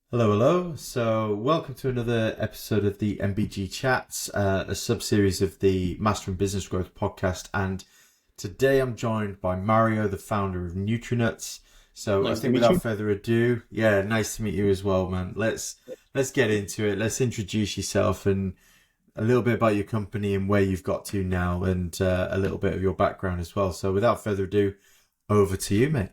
Hello, hello. So, welcome to another episode of the MBG Chats, a sub-series of the Mastering Business Growth podcast. And today I'm joined by Mario, the founder of NutriNuts. So, I Nice to think meet without you. further ado, yeah, nice to meet you as well, man. Let's get into it. Let's introduce yourself and a little bit about your company and where you've got to now, and a little bit of your background as well. So, without further ado, over to you, mate.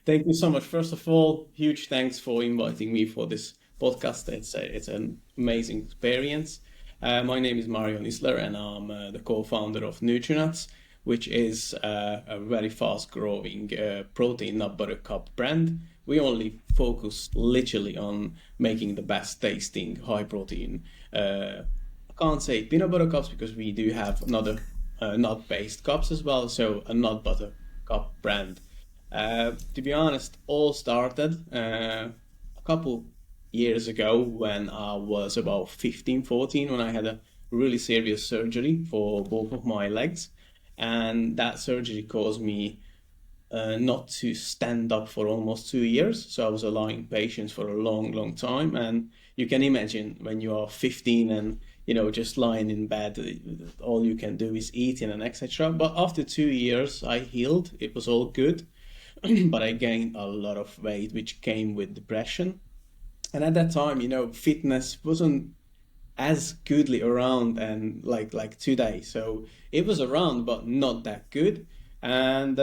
Thank you so much. First of all, huge thanks for inviting me for this podcast. It's an amazing experience. My name is Mario Niszler, and I'm the co-founder of NutriNuts, which is a very fast-growing protein nut butter cup brand. We only focus literally on making the best tasting high protein. I can't say peanut butter cups because we do have another nut-based cups as well. So a nut butter cup brand. To be honest, all started a couple years ago when I was about 15, 14, when I had a really serious surgery for both of my legs. And that surgery caused me not to stand up for almost 2 years. So I was allowing patients for a long, long time. And you can imagine when you are 15 and just lying in bed, all you can do is eating and etc. But after 2 years, I healed. It was all good. But I gained a lot of weight, which came with depression. And at that time, fitness wasn't as goodly around and like today. So it was around, but not that good. And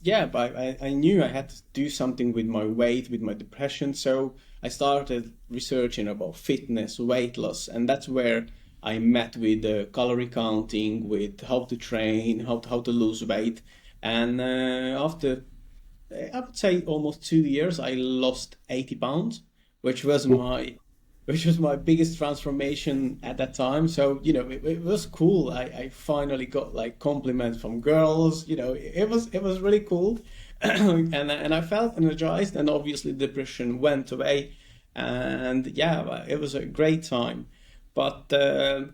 yeah, but I knew I had to do something with my weight, with my depression. So I started researching about fitness, weight loss, and that's where I met with calorie counting, with how to train, how to lose weight. And after I would say almost 2 years, I lost 80 pounds, which was my which was my biggest transformation at that time. So, it was cool. I finally got like compliments from girls. It was really cool. And I felt energized, and obviously depression went away. And yeah, it was a great time. But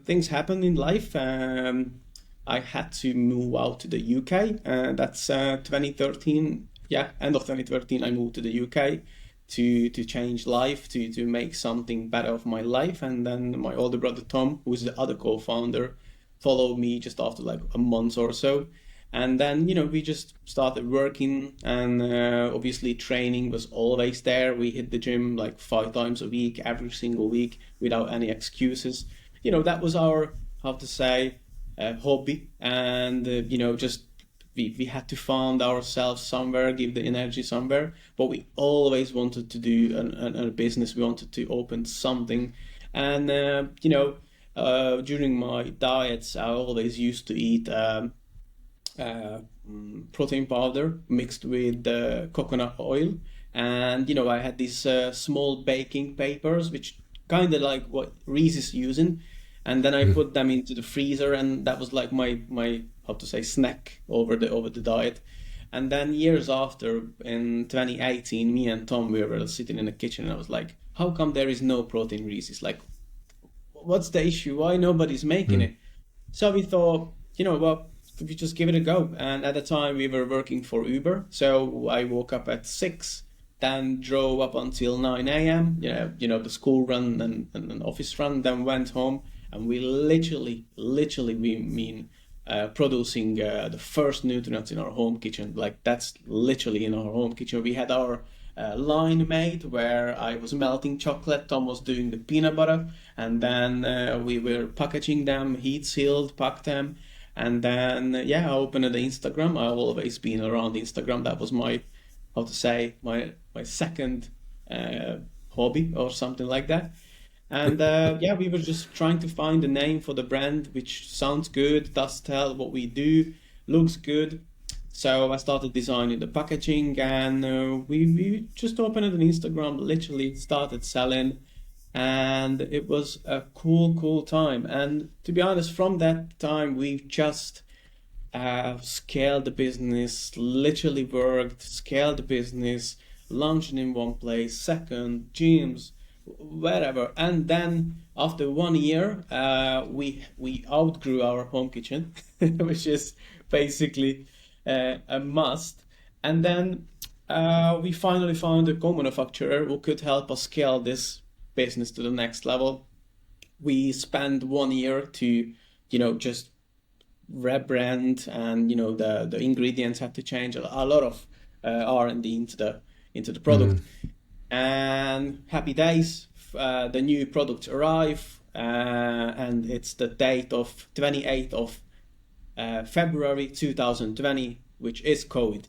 things happen in life. I had to move out to the UK. That's 2013. Yeah, end of 2013, I moved to the UK to change life, to make something better of my life. And then my older brother Tom, who is the other co-founder, followed me just after like a month or so. And then, we just started working, and obviously training was always there. We hit the gym like 5 times a week, every single week, without any excuses. That was our, how to say, hobby. And, just we had to found ourselves somewhere, give the energy somewhere, but we always wanted to do a business. We wanted to open something. And, during my diets, I always used to eat protein powder mixed with coconut oil. And, I had these small baking papers, which kind of like what Reese is using. And then I put them into the freezer, and that was like my how to say snack over the diet. And then years after, in 2018, me and Tom, we were sitting in the kitchen, and I was like, how come there is no protein Reese's? Like, what's the issue? Why nobody's making Mm. it? So we thought, what, if we just give it a go. And at the time, we were working for Uber. So I woke up at 6, then drove up until 9 a.m., the school run and an office run, then went home. And we literally, we mean producing the first nutrients in our home kitchen. Like, that's literally in our home kitchen. We had our line made where I was melting chocolate, Tom was doing the peanut butter, and then we were packaging them, heat sealed, packed them. And then, yeah, I opened the Instagram. I've always been around Instagram. That was my, how to say, my second uh, hobby or something like that. And yeah, we were just trying to find a name for the brand which sounds good, does tell what we do, looks good. So I started designing the packaging, and we just opened an Instagram, literally started selling, and it was a cool time. And to be honest, from that time, we've just scaled the business, literally worked, scaled the business, launching in one place, second, gyms, wherever. And then after 1 year, we outgrew our home kitchen, which is basically a must. And then we finally found a co-manufacturer who could help us scale this business to the next level. We spent 1 year to, just rebrand, and the ingredients had to change, a lot of R&D into the product. And happy days, the new product arrive, and it's the date of 28th of February 2020, which is COVID.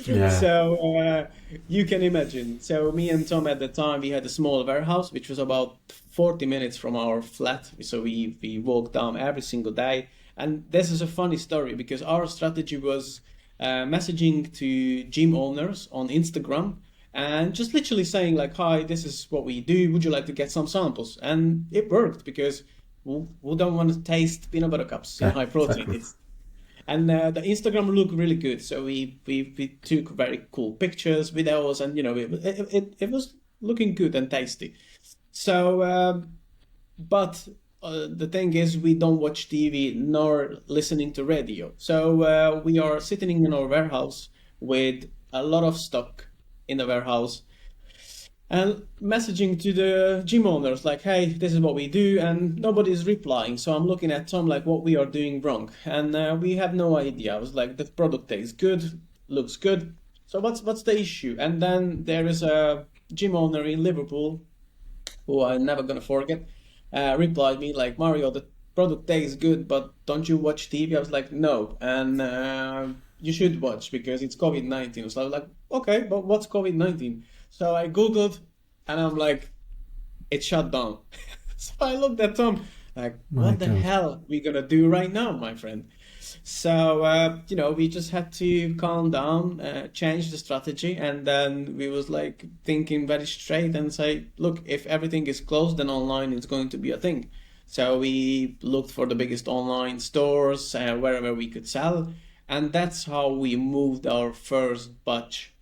Yeah. So you can imagine. So me and Tom at the time, we had a small warehouse, which was about 40 minutes from our flat. So we walked down every single day. And this is a funny story because our strategy was messaging to gym owners on Instagram and just literally saying like, hi, this is what we do. Would you like to get some samples? And it worked because who don't want to taste peanut butter cups in high protein? Exactly. And the Instagram looked really good. So we took very cool pictures, videos, and it was looking good and tasty. So, but the thing is, we don't watch TV nor listening to radio. So we are sitting in our warehouse with a lot of stock in the warehouse and messaging to the gym owners like, hey, this is what we do, and nobody's replying. So I'm looking at Tom like, what we are doing wrong, and we have no idea. I was like, the product tastes good, looks good. So what's the issue? And then there is a gym owner in Liverpool who I'm never gonna forget. Replied me like, Mario, the product tastes good, but don't you watch TV? I was like, no, and you should watch because it's COVID-19. So I was like, okay, but what's COVID-19? So I Googled and I'm like, it shut down. So I looked at Tom like, My what the God. hell are we gonna do right now, my friend? So, we just had to calm down, change the strategy, and then we was like thinking very straight and say, look, if everything is closed, then online is going to be a thing. So we looked for the biggest online stores, wherever we could sell, and that's how we moved our first batch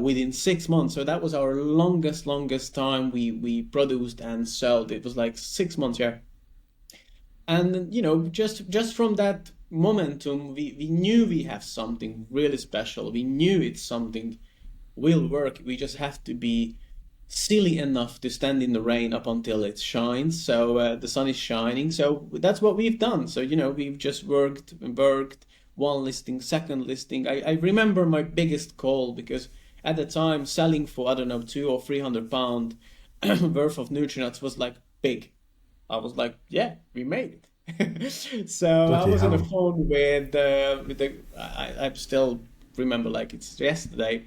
within 6 months. So that was our longest time we produced and sold. It was like 6 months, yeah. And just from that momentum, we knew we have something really special. We knew it's something will work. We just have to be silly enough to stand in the rain up until it shines. So the sun is shining. So that's what we've done. So we've just worked and worked. One listing, second listing. I remember my biggest call because at the time selling for, I don't know, 200 or 300 pound worth of NutriNuts was like big. I was like, yeah, we made it. So I Bloody was on the hell. phone with I still remember like it's yesterday.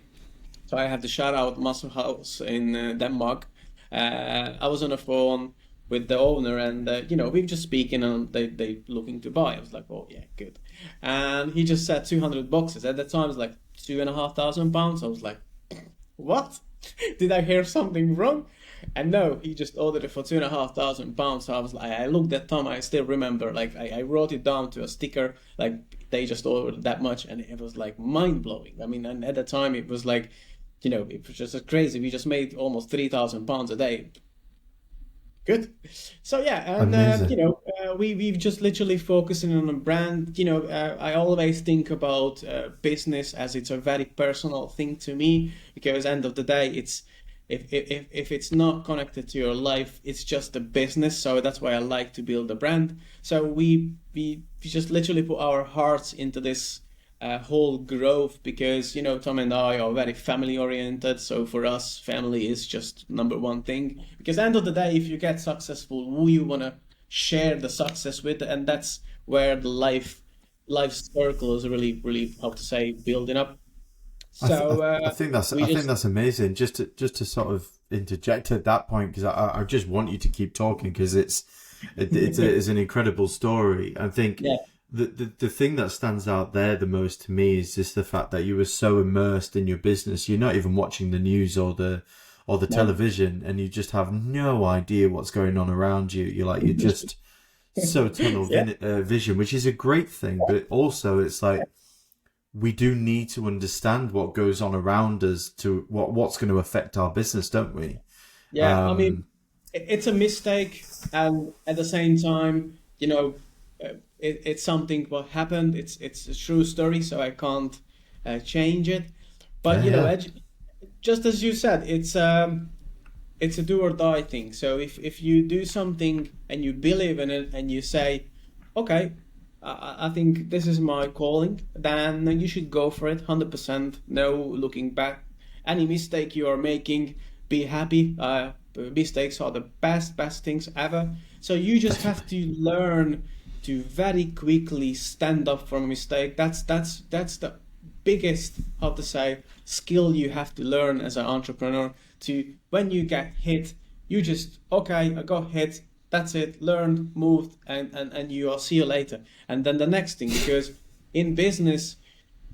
So I have to shout out Muscle House in Denmark. I was on the phone with the owner, and we were just speaking, and they looking to buy. I was like, oh yeah, good. And he just said 200 boxes. At the time, it was like £2,500. I was like, what? Did I hear something wrong? And no, he just ordered it for £2,500. So I was like, I looked at Tom. I still remember, like I wrote it down to a sticker. Like they just ordered that much, and it was like mind blowing. I mean, and at the time it was like, it was just crazy. We just made almost £3,000 a day. Good. So yeah, and Amazing. we've just literally focusing on a brand. I always think about business as it's a very personal thing to me because end of the day, it's if it's not connected to your life, it's just a business. So that's why I like to build a brand. So we just literally put our hearts into this whole growth because Tom and I are very family oriented. So for us, family is just number one thing. Because end of the day, if you get successful, who you wanna share the success with, and that's where the life circle is really how to say building up. So I we think just that's amazing. Just to sort of interject at that point because I just want you to keep talking because it's an incredible story. I think yeah the thing that stands out there the most to me is just the fact that you were so immersed in your business. You're not even watching the news or the no television, and you just have no idea what's going on around you. You're just so tunnel yeah vision, which is a great thing, but also it's like we do need to understand what goes on around us to what's going to affect our business, don't we? yeah. I mean, Um, it's a mistake, and at the same time, it's something what happened. It's a true story, so I can't change it. But Yeah, yeah. just as you said, it's a do or die thing. So if you do something and you believe in it and you say, okay, I think this is my calling, then you should go for it 100%. No looking back. Any mistake you are making, be happy. Mistakes are the best things ever. So you just have Definitely. to learn to very quickly stand up from a mistake. That's the biggest, how to say, skill you have to learn as an entrepreneur. To when you get hit, you just, okay, I got hit, that's it, learned, moved, and you will see you later. And then the next thing, because in business,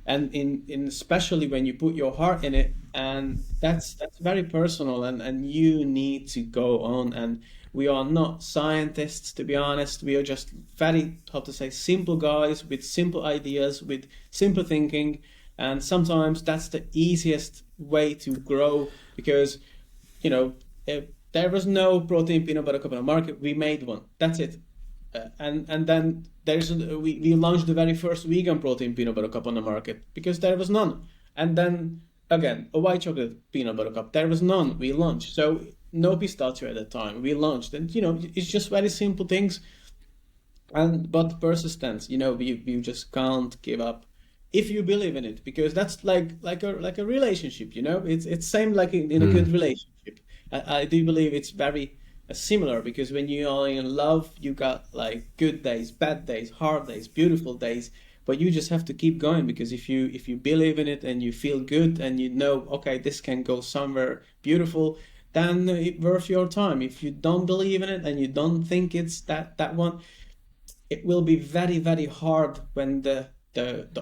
and in especially when you put your heart in it, and that's very personal, and you need to go on. And we are not scientists, to be honest. We are just very, how to say, simple guys with simple ideas, with simple thinking. And sometimes that's the easiest way to grow, because if there was no protein peanut butter cup on the market, we made one, that's it. And then we launched the very first vegan protein peanut butter cup on the market because there was none. And then again, a white chocolate peanut butter cup, there was none. We launched. So no pistachio at that time. We launched, and it's just very simple things. And but persistence, you just can't give up if you believe in it, because that's like a relationship. It's same like in a good Mm. relationship. I do believe it's very similar, because when you are in love, you got like good days, bad days, hard days, beautiful days, but you just have to keep going, because if you believe in it and you feel good and okay, this can go somewhere beautiful, then it's worth your time. If you don't believe in it and you don't think it's that one, it will be very, very hard when the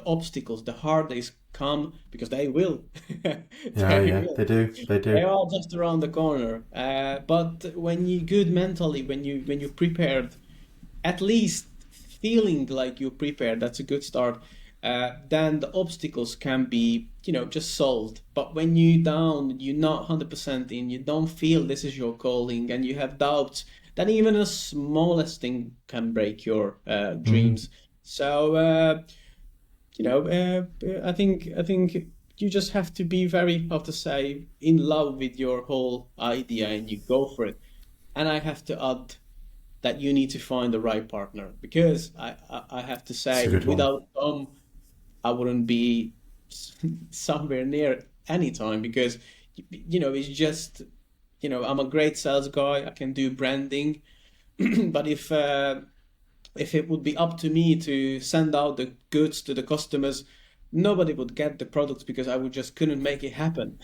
obstacles, the hard days come, because they will. Yeah, They yeah. will. They do. They They do. are just around the corner. But when you good mentally, when you prepared, at least feeling like you prepared, that's a good start. Then the obstacles can be, just solved. But when you down, you're not 100% in, you don't feel this is your calling, and you have doubts, then even the smallest thing can break your Mm. dreams. So I think you just have to be very, how to say, in love with your whole idea, and you go for it. And I have to add that you need to find the right partner, because I have to It's a say, good one. without them, I wouldn't be somewhere near any time, because it's just, I'm a great sales guy. I can do branding, but if it would be up to me to send out the goods to the customers, nobody would get the products, because I would just couldn't make it happen.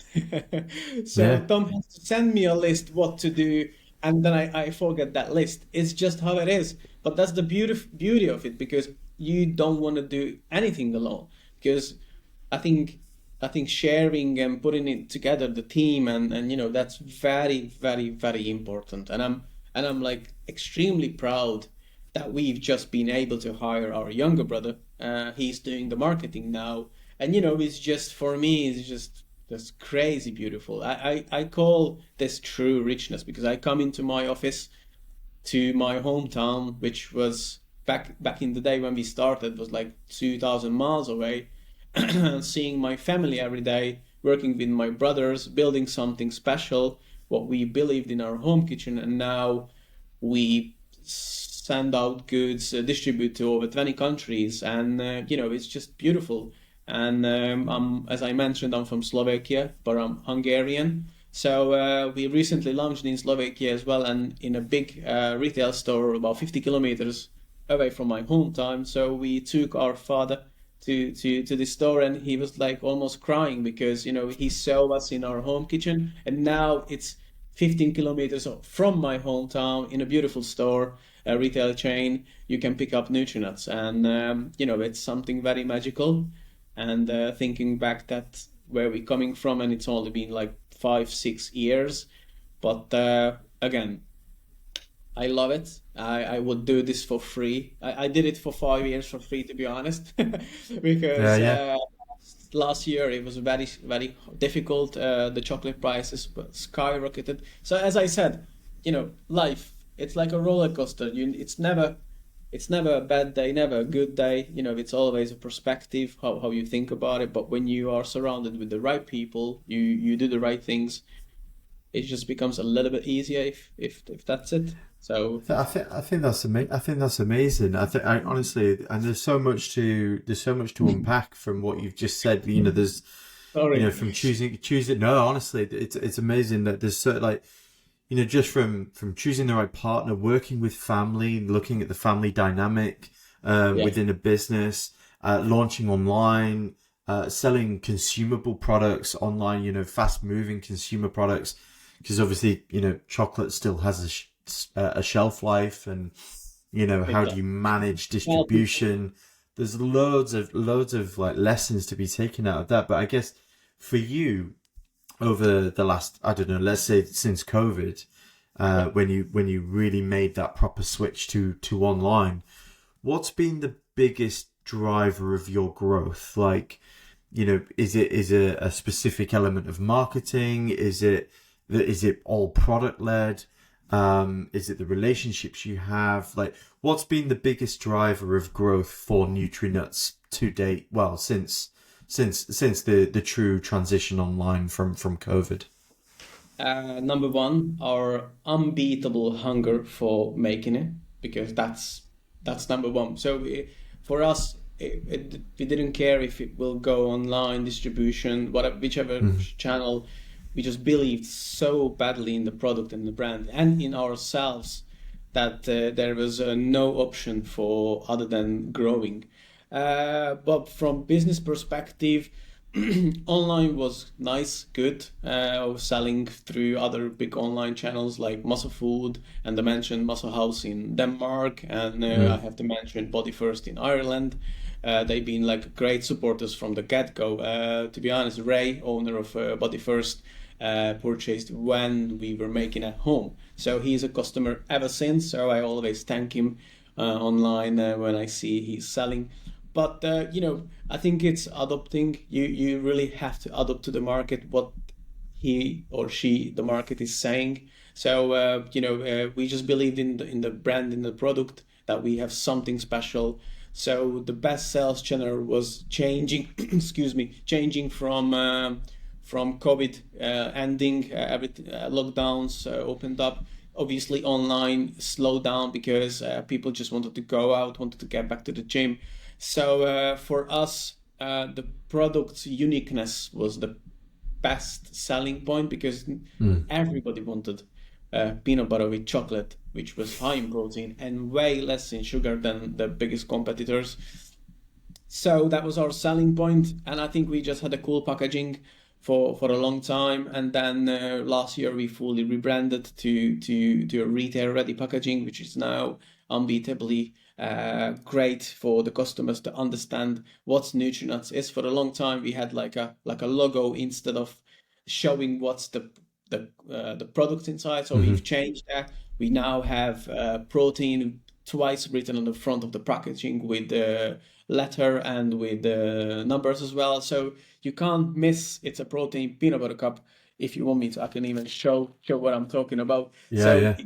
So Yeah. Tom has to send me a list what to do, and then I forget that list. It's just how it is. But that's the beauty of it, because you don't want to do anything alone. Because I think I think sharing and putting it together, the team, and that's very, very, very important. And I'm like extremely proud that we've just been able to hire our younger brother. He's doing the marketing now, and it's just, for me, it's just crazy beautiful. I call this true richness, because I come into my office, to my hometown, which was back in the day when we started, was like 2,000 miles away, seeing my family every day, working with my brothers, building something special, what we believed in our home kitchen, and now we send out goods, distribute to over 20 countries, and it's just beautiful. And as I mentioned, I'm from Slovakia, but I'm Hungarian. So we recently launched in Slovakia as well, and in a big retail store about 50 kilometers away from my hometown. So we took our father to the store, and he was like almost crying, because he saw us in our home kitchen, and now it's 15 kilometers from my hometown, in a beautiful store, a retail chain. You can pick up NutriNuts, and it's something very magical. And thinking back, that where we're coming from, and it's only been like 5-6 years, but again, I love it. I would do this for free. I did it for 5 years for free, to be honest, Yeah, because yeah. last year it was very, very difficult. The chocolate prices skyrocketed. So as I said, life, it's like a roller coaster. It's never it's never a bad day, never a good day. It's always a perspective, how you think about it. But when you are surrounded with the right people, you do the right things, it just becomes a little bit easier if that's it. So I think that's amazing. I think that's amazing. I honestly, and there's so much to unpack from what you've just said. There's sorry. from choosing. No, honestly, it's amazing that there's so like just from choosing the right partner, working with family, looking at the family dynamic Yeah, within a business, launching online, selling consumable products online. Fast moving consumer products, because obviously chocolate still has a shelf life, and it how do does. you manage Well, distribution? There's loads of like lessons to be taken out of that. But I guess for you, over the last, I don't know, let's say since COVID, yeah. when you really made that proper switch to online, what's been the biggest driver of your growth? Like, is it a specific element of marketing? Is it all product led? Is it the relationships you have? Like, what's been the biggest driver of growth for NutriNuts to date? Well, since the true transition online from COVID. Number one, our unbeatable hunger for making it, because that's number one. So for us, we didn't care if it will go online distribution, whatever, whichever Mm-hmm. channel. We just believed so badly in the product and the brand and in ourselves that there was no option for other than growing. But from business perspective, online was nice, good. I was selling through other big online channels like Muscle Food, and I mentioned Muscle House in Denmark, and I have to mention Body First in Ireland. They've been like great supporters from the get-go. To be honest, Ray, owner of Body First, purchased when we were making at home. So he's a customer ever since. So I always thank him online when I see he's selling. But I think it's adopting. You really have to adapt to the market, what he or she, the market, is saying. So we just believed in the brand, in the product, that we have something special. So the best sales channel was changing. Excuse me, changing from COVID ending, everything, lockdowns opened up. Obviously, online slowed down because people just wanted to go out, wanted to get back to the gym. So for us, the product's uniqueness was the best selling point, because everybody wanted peanut butter with chocolate, which was high in protein and way less in sugar than the biggest competitors. So that was our selling point, and I think we just had a cool packaging for a long time. And then last year we fully rebranded to a retail ready packaging, which is now unbeatably great for the customers to understand what NutriNuts is. For a long time we had like a logo instead of showing what's the product inside. So Mm-hmm. we've changed that. We now have protein twice written on the front of the packaging with the letter and with the numbers as well. So you can't miss it's a protein peanut butter cup. If you want me to, I can even show what I'm talking about. Yeah, So yeah,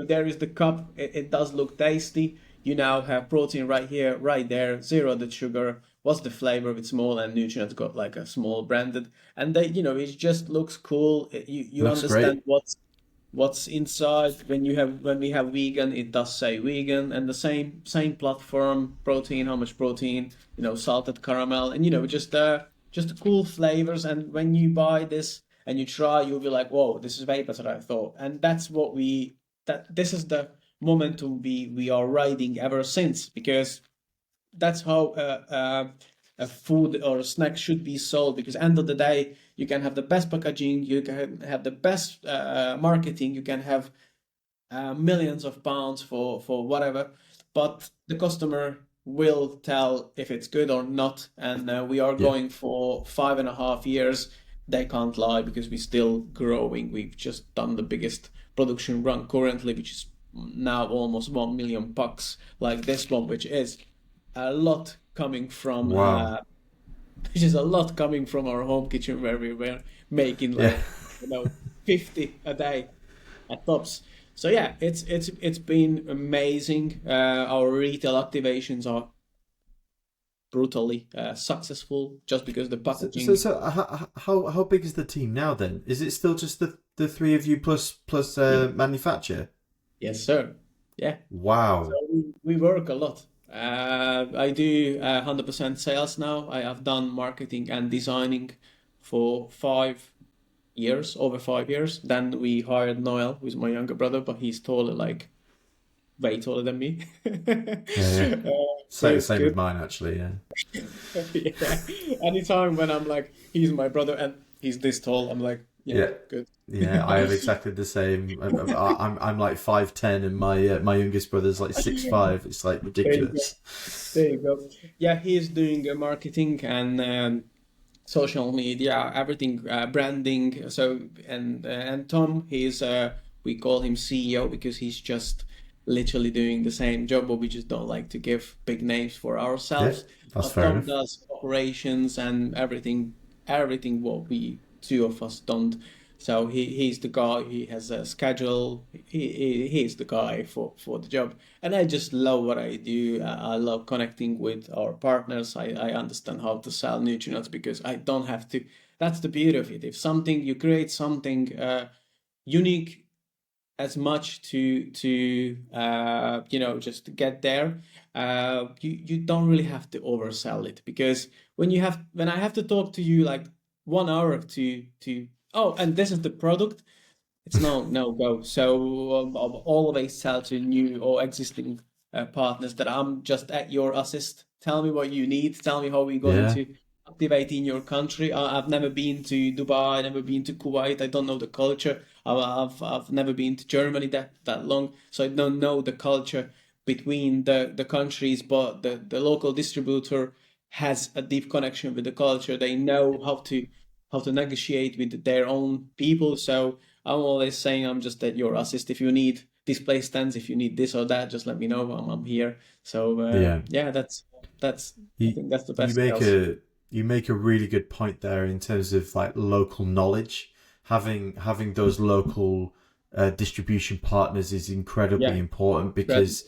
there is the cup. It does look tasty. You now have protein right here, right there, zero added sugar. What's the flavor? It's small, and Nutrients got like a small branded, and it just looks cool. You looks understand great. what's inside. When we have vegan, it does say vegan, and the same platform, protein, how much protein, salted caramel, and just the cool flavors. And when you buy this and you try, you'll be like, whoa, this is way better than I thought. And that's what we that this is the momentum we are riding ever since, because that's how a food or a snack should be sold. Because end of the day, you can have the best packaging, you can have the best marketing, you can have millions of pounds for whatever, but the customer will tell if it's good or not. And we are Yeah. going for 5.5 years. They can't lie, because we're still growing. We've just done the biggest production run currently, which is now almost 1 million pucks, like this one, which is a lot coming from Wow. our home kitchen, where we were making Yeah. like 50 a day at tops. So yeah, it's been amazing. Our retail activations are brutally successful just because the packaging. How big is the team now then? Is it still just the three of you plus Yeah. manufacture? Yes, sir. Yeah. So Wow. we work a lot. I do 100% sales now. I have done marketing and designing for 5 years, over 5 years. Then we hired Noel, who's my younger brother, but he's taller, like way taller than me. Yeah. So it's Same with good. mine actually. Yeah. Yeah. Anytime when I'm like, he's my brother and he's this tall, I'm like, yeah, Yeah. good. Yeah, I have exactly the same. I'm like 5'10", and my youngest brother's like 6'5". It's like There you go. ridiculous. There you go. Yeah, he's doing marketing and social media, everything, branding. So and Tom, he's we call him CEO because he's just literally doing the same job, but we just don't like to give big names for Yeah, ourselves. that's But fair Tom enough. does operations and everything what we two of us don't. So he's the guy. He has a schedule. He's the guy for the job. And I just love what I do. I love connecting with our partners. I understand how to sell NutriNuts because I don't have to. That's the beauty of it. If something you create something unique as much to just to get there, you don't really have to oversell it because when I have to talk to you like 1 hour to oh, and this is the product, it's no go. So I'll always sell to new or existing partners that I'm just at your assist. Tell me what you need. Tell me how we're going Yeah, to activate in your country. I've never been to Dubai, never been to Kuwait. I don't know the culture. I've never been to Germany that long, so I don't know the culture between the countries. But the local distributor has a deep connection with the culture. They know how to negotiate with their own people. So I'm always saying I'm just at your assist. If you need display stands, if you need this or that, just let me know. I'm here. So yeah. yeah, that's I You think that's the you best make sales. a really good point there in terms of like local knowledge. Having those local distribution partners is incredibly Yeah, important Brad. because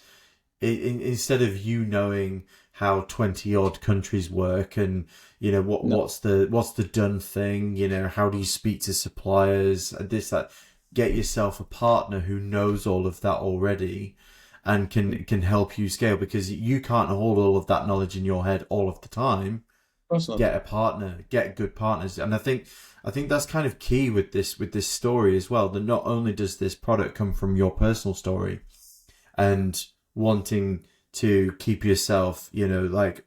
instead of you knowing how 20 odd countries work and No, what's the done thing, how do you speak to suppliers and this that, get yourself a partner who knows all of that already and can help you scale because you can't hold all of that knowledge in your head all of the time. of course not. Get a partner, get good partners. And I think that's kind of key with this story as well, that not only does this product come from your personal story and wanting to keep yourself, like,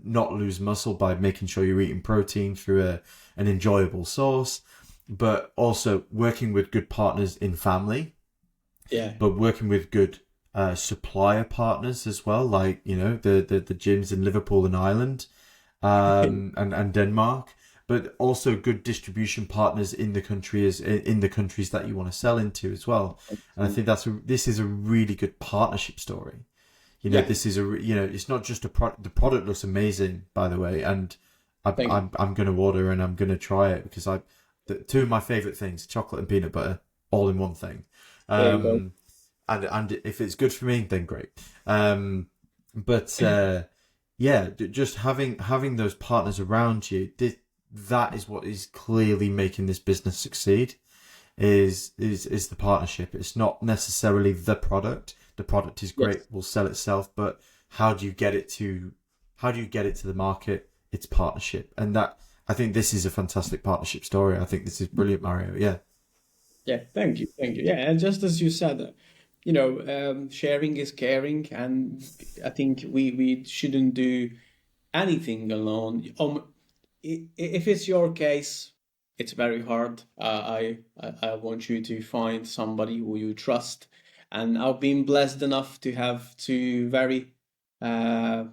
not lose muscle by making sure you're eating protein through an enjoyable source, but also working with good partners in family, Yeah, but working with good supplier partners as well, like, the gyms in Liverpool and Ireland, and Denmark, but also good distribution partners in the countries that you want to sell into as well. And I think this is a really good partnership story. yeah. This is it's not just a product. The product looks amazing, by the way, and Thank you. I'm going to order and I'm going to try it because two of my favorite things, chocolate and peanut butter, all in one thing. There you go. Um, and if it's good for me, then great. But yeah, just having those partners around you, that is what is clearly making this business succeed. Is the partnership. It's not necessarily the product. The product is great, Yes. will sell itself, but how do you get it to the market? It's partnership, and that I think this is a fantastic partnership story. I think this is brilliant, Mario. Yeah, Yeah, thank you, thank you. Yeah, and just as you said, sharing is caring, and I think we shouldn't do anything alone. If it's your case, it's very hard. I want you to find somebody who you trust, and I've been blessed enough to have two very uh,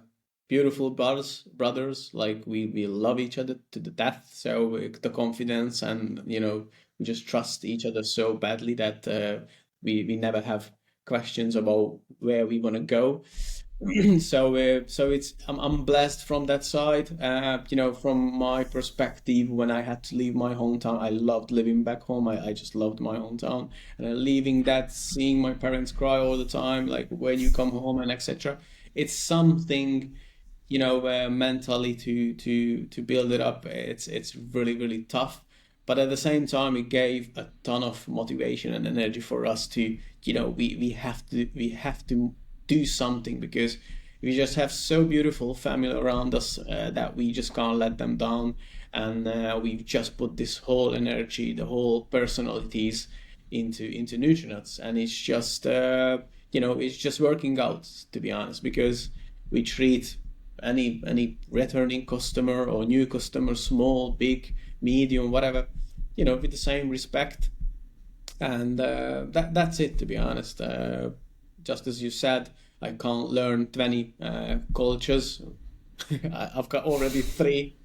beautiful brothers. Like we love each other to the death. So the confidence and we just trust each other so badly that we never have questions about where we want to go. So it's I'm blessed from that side. From my perspective, when I had to leave my hometown, I loved living back home. I just loved my hometown, and leaving that, seeing my parents cry all the time, like when you come home and etc. It's something, mentally to build it up. It's really really tough, but at the same time, it gave a ton of motivation and energy for us to, we have to do something, because we just have so beautiful family around us, that we just can't let them down, and we've just put this whole energy, the whole personalities into NutriNuts, and it's just working out, to be honest, because we treat any returning customer or new customer, small, big, medium, whatever, with the same respect, and that's it, to be honest. Just as you said, I can't learn 20 cultures. I've got already three,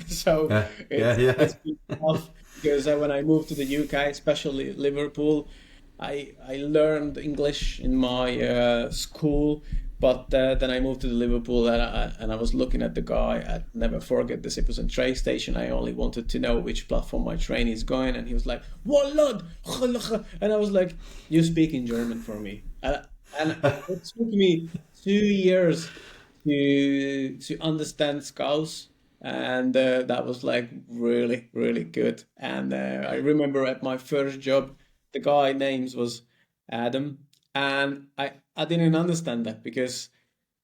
so Yeah, yeah, it's yeah. been tough, because when I moved to the UK, especially Liverpool, I learned English in my school, but then I moved to the Liverpool, and I was looking at the guy. I'd never forget this. It was a train station. I only wanted to know which platform my train is going, and he was like, "Wallah," and I was like, "You speak in German for me," and it took me 2 years to understand Scouse, and that was like really really good. And I remember at my first job, the guy names was Adam, and I didn't understand that, because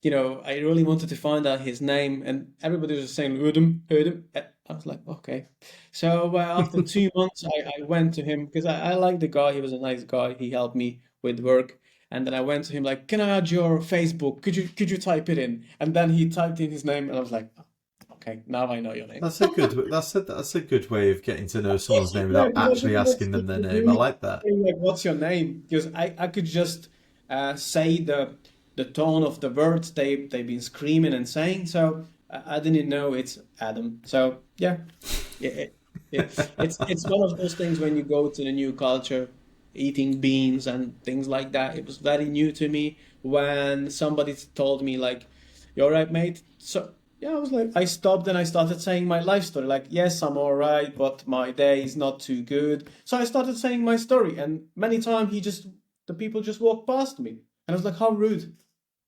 I really wanted to find out his name, and everybody was saying Udum, Udum. I was like, okay. So after 2 months, I went to him, because I liked the guy. He was a nice guy. He helped me with work. And then I went to him like, can I add your Facebook? Could you type it in? And then he typed in his name, and I was like, "Oh, okay, now I know your name." That's a good way of getting to know someone's name Yeah, without because I actually didn't know asking them what their to name. I do. like that. Saying, like, what's your name? Because I could just say the tone of the words they've been screaming and saying. So I didn't know it's Adam. So yeah, it's one of those things when you go to the new culture, eating beans and things like that. It was very new to me when somebody told me like, "You all right, mate?" So yeah, I was like, I stopped and I started saying my life story. Like, yes, I'm all right, but my day is not too good. So I started saying my story, and many times the people just walked past me, and I was like, how rude!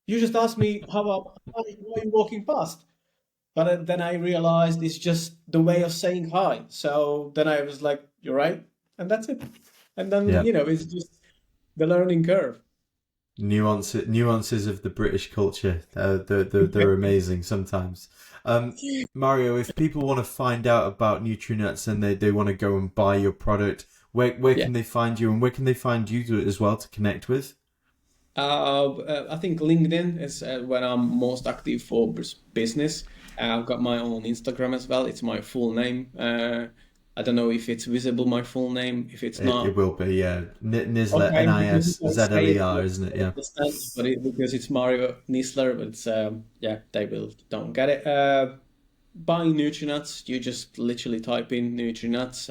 You just asked me why are you walking past? But then I realized it's just the way of saying hi. So then I was like, "You're right," and that's it. And then Yeah. it's just the learning curve. Nuances of the British culture. They're amazing sometimes. Um, Mario, if people want to find out about NutriNuts and they want to go and buy your product, where Yeah. can they find you, and where can they find you as well to connect with? I think LinkedIn is where I'm most active for business. I've got my own Instagram as well. It's my full name. I don't know if it's visible, my full name. If it's It not, will be, yeah. Niszler, okay, because if I say it, Niszler, isn't it? they'll Yeah. understand. But because it's Mario Niszler, but it's yeah, they will don't get it. Buying NutriNuts, you just literally type in NutriNuts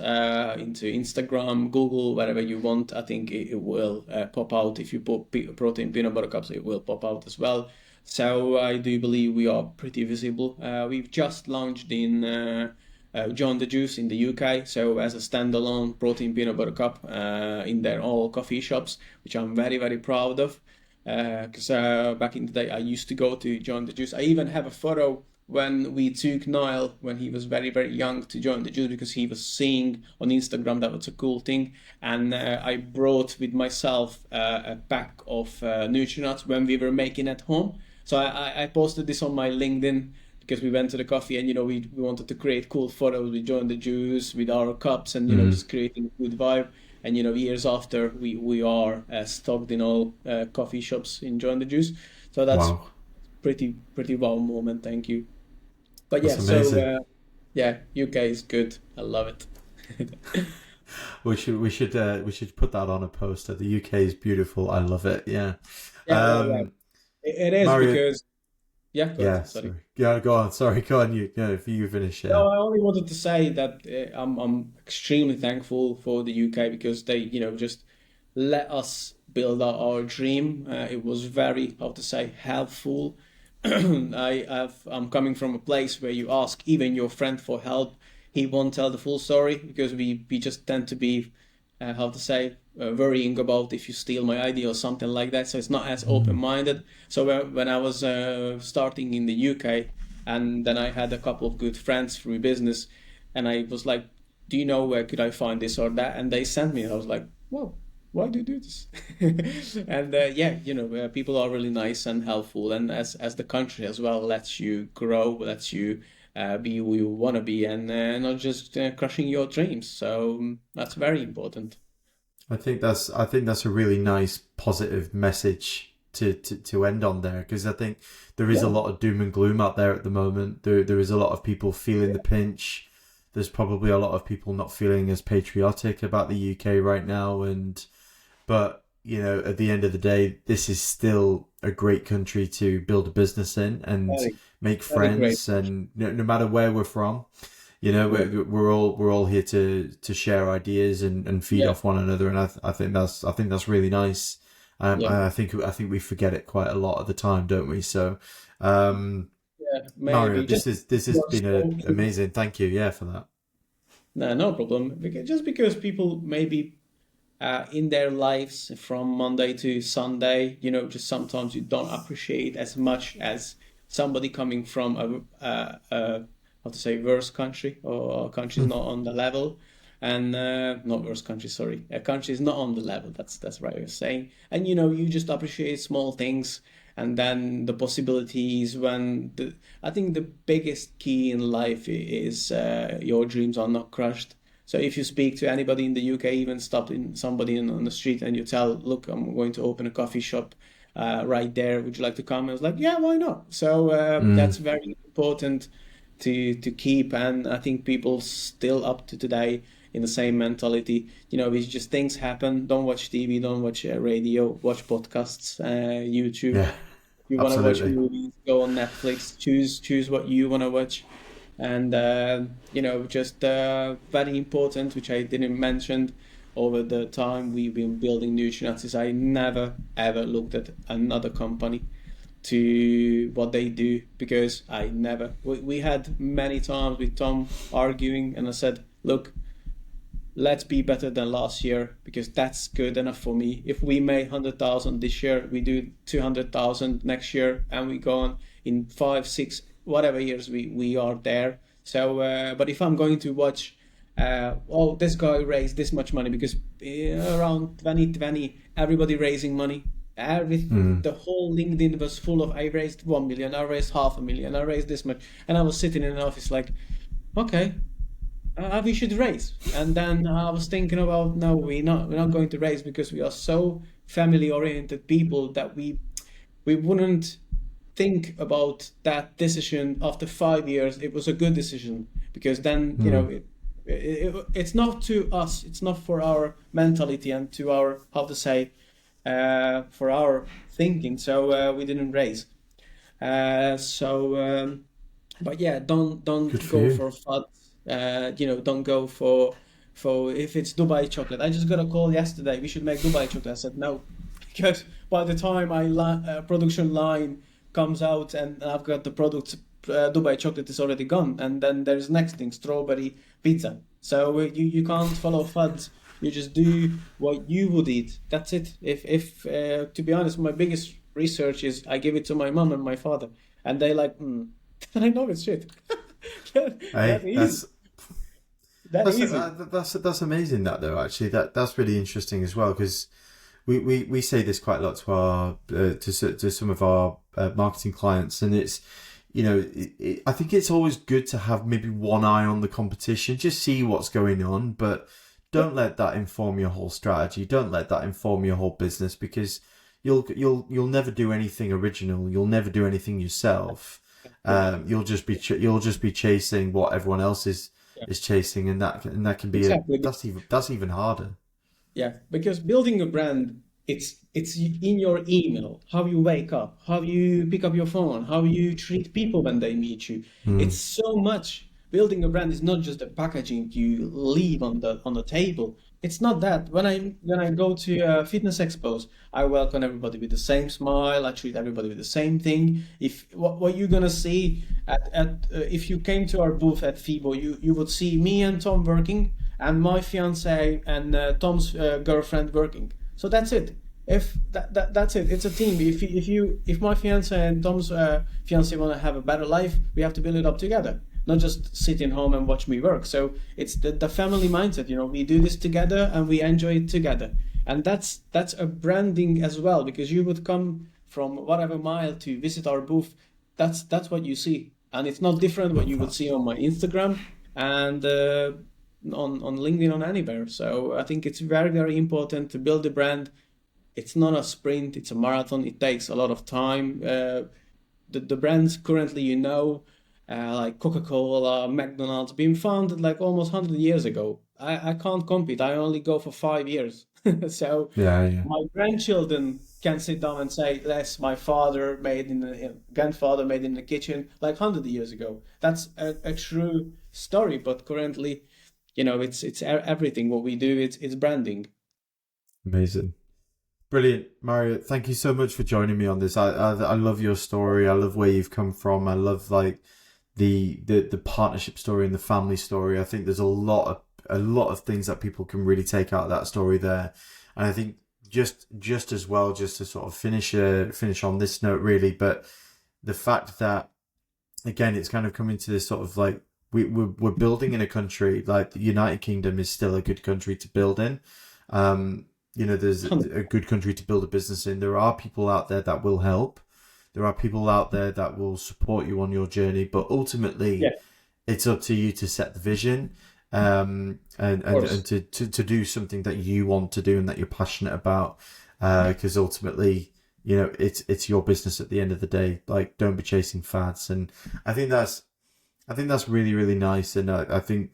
into Instagram, Google, wherever you want. I think it will pop out. If you put protein peanut butter cups, it will pop out as well. So I do believe we are pretty visible. We've just launched in John the Juice in the UK, so as a standalone protein peanut butter cup in their all coffee shops, which I'm very very proud of. Because back in the day, I used to go to John the Juice. I even have a photo when we took Niall when he was very very young to join the juice, because he was seeing on Instagram that was a cool thing, and I brought with myself a pack of NutriNuts when we were making at home. So I posted this on my LinkedIn, because we went to the coffee, and we wanted to create cool photos. We joined the juice with our cups, and Mm. just creating a good vibe. And years after, we are stocked in all coffee shops in Join the Juice. So that's Wow, pretty wow moment. Thank you. But yeah, that's so amazing. yeah, UK is good. I love it. We should put that on a poster. The UK is beautiful. I love it. Yeah. Yeah, yeah, yeah. Um, It is Mario. because yeah, good. Yeah. Sorry. Sorry. Yeah. Go on. Sorry. Go on. You. Yeah. If you finish. No, Yeah. I only wanted to say that I'm extremely thankful for the UK, because they just let us build our dream. It was very, how to say, helpful. I'm coming from a place where you ask even your friend for help, he won't tell the full story because we just tend to be, how to say, worrying about if you steal my idea or something like that. So it's not as open-minded. So when I was starting in the UK, and then I had a couple of good friends through business, and I was like, do you know where could I find this or that? And they sent me. I was like, whoa, why do you do this? And yeah, people are really nice and helpful, and as the country as well lets you grow, lets you be who you want to be, and not just crushing your dreams. So that's very important. I think that's a really nice positive message to end on there, because I think there is a Yeah, lot of doom and gloom out there at the moment. There is a lot of people feeling the pinch. There's probably a lot of people not feeling as patriotic about the UK right now, but at the end of the day, this is still a great country to build a business in and very, make very great. friends, and no matter where we're from, Yeah, we're all here to share ideas and feed yeah, off one another, and I think that's really nice. yeah. I think we forget it quite a lot of the time, don't we? So, um, Yeah, Mario, maybe just this has was been amazing. Thank you, yeah, for that. no, no problem. Just because people maybe in their lives from Monday to Sunday, just sometimes you don't appreciate as much as somebody coming from how to say, worse country, or a country is not on the level, and not worse country, sorry, a country is not on the level. That's right, you're saying, and you just appreciate small things, and then the possibilities when I think the biggest key in life is your dreams are not crushed. So if you speak to anybody in the UK, even stop in somebody on the street, and you tell, look, I'm going to open a coffee shop right there. Would you like to come? I was like, yeah, why not? So that's Mm, very important to keep. And I think people still up to today in the same mentality. It's just things happen. Don't watch TV, don't watch radio, watch podcasts, YouTube. yeah, If you want to watch absolutely. movies, go on Netflix. Choose what you want to watch, and just very important, which I didn't mention. Over the time we've been building NutriNuts, is I never ever looked at another company to what they do, because we had many times with Tom arguing, and I said, look, let's be better than last year, because that's good enough for me. If we made 100,000 this year, we do 200,000 next year, and we go on in 5, 6, whatever years we are there. So, but if I'm going to watch, oh, this guy raised this much money, because around 2020, everybody raising money. Mm. The whole LinkedIn was full of, I raised 1 million, I raised half a million, I raised this much, and I was sitting in an office like, okay, we should raise. And then I was thinking about, no, we're not going to raise, because we are so family oriented people that we wouldn't think about that decision after 5 years. It was a good decision, because then Mm. it's not to us, it's not for our mentality and to our, how to say, for our thinking. So we didn't raise. But yeah, Good don't for go you. for fun. Don't go for if it's Dubai chocolate. I just got a call yesterday. We should make Dubai chocolate. I said no, because by the time production line comes out and I've got the product, Dubai chocolate is already gone, and then there's next thing, strawberry pizza. So you can't follow fads. You just do what you would eat. That's it. If to be honest, my biggest research is I give it to my mom and my father, and they like, I know it's shit. That Hey, easy. that's That that's easy. that's amazing. That though, actually, that's really interesting as well, because we say this quite a lot to our to some of our marketing clients, and it's I think it's always good to have maybe one eye on the competition, just see what's going on, but Yeah, don't let that inform your whole strategy. Don't let that inform your whole business, because you'll never do anything original. You'll never do anything yourself. yeah, You'll just be chasing what everyone else yeah. is chasing, and that can be Exactly. that's even harder. Yeah, because building a brand, it's in your email, how you wake up, how you pick up your phone, how you treat people when they meet you. Mm, It's so much. Building a brand is not just the packaging you leave on the table. it's not that. When I go to fitness expos, I welcome everybody with the same smile. I treat everybody with the same thing. If what you're gonna see at if you came to our booth at FIBO, you would see me and Tom working, and my fiance and Tom's girlfriend working. So that's it. If that's it. It's a team. If my fiance and Tom's fiance want to have a better life, we have to build it up together, not just sitting home and watch me work. So it's the family mindset. We do this together and we enjoy it together. And that's a branding as well, because you would come from whatever mile to visit our booth. That's what you see, and it's not different what Love you would that. see on my Instagram and on LinkedIn, on anywhere. So I think it's very, very important to build a brand. It's not a sprint, it's a marathon. It takes a lot of time. The brands currently, like Coca-Cola, McDonald's, been founded like almost 100 years ago. I can't compete. I only go for 5 years. So Yeah, yeah. my grandchildren can sit down and say, "That's my father made in the grandfather made in the kitchen like 100 years ago." That's a true story. But currently, it's everything what we do. It's branding. Amazing. Brilliant, Mario. Thank you so much for joining me on this. I love your story. I love where you've come from. I love like the partnership story and the family story. I think there's a lot of things that people can really take out of that story there. And I think just as well, just to sort of finish on this note really, but the fact that again it's kind of coming to this sort of like we're building in a country like the United Kingdom is still a good country to build in. There's a good country to build a business in. There are people out there that will help. There are people out there that will support you on your journey, but ultimately Yeah, it's up to you to set the vision, and of course. to do something that you want to do and that you're passionate about, because ultimately, it's your business at the end of the day. Like, don't be chasing fads, and I think that's I think that's really really nice, and I think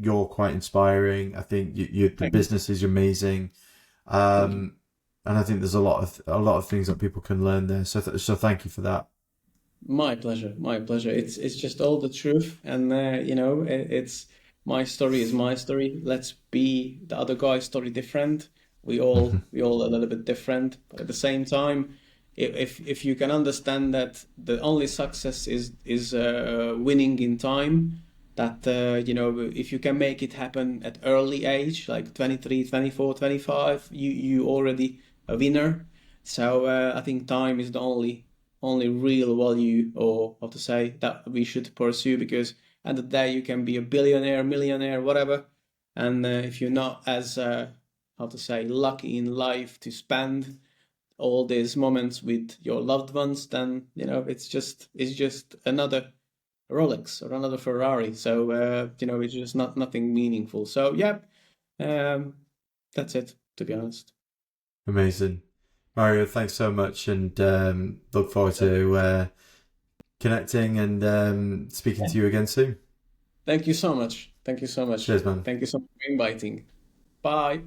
you're quite inspiring. I think the Thank you. business is amazing, Thank you. and I think there's a lot of things that people can learn there. So thank you for that. My pleasure. My pleasure. It's just all the truth, and it's my story is my story. Let's be the other guy's story different. We all a little bit different, but at the same time, if you can understand that the only success is winning in time, that if you can make it happen at early age, like 23, 24, 25, you already a winner. So I think time is the only real value, or how to say, that we should pursue, because at the day you can be a billionaire, millionaire, whatever, and if you're not as how to say, lucky in life to spend all these moments with your loved ones, then it's just another Rolex or another Ferrari. So it's just not nothing meaningful. So yeah, um, that's it, to be honest. Amazing, Mario. Thanks so much, and look forward to connecting and speaking Yeah. to you again soon. Thank you so much. Thank you so much. Cheers, man. Thank you so much for inviting. Bye.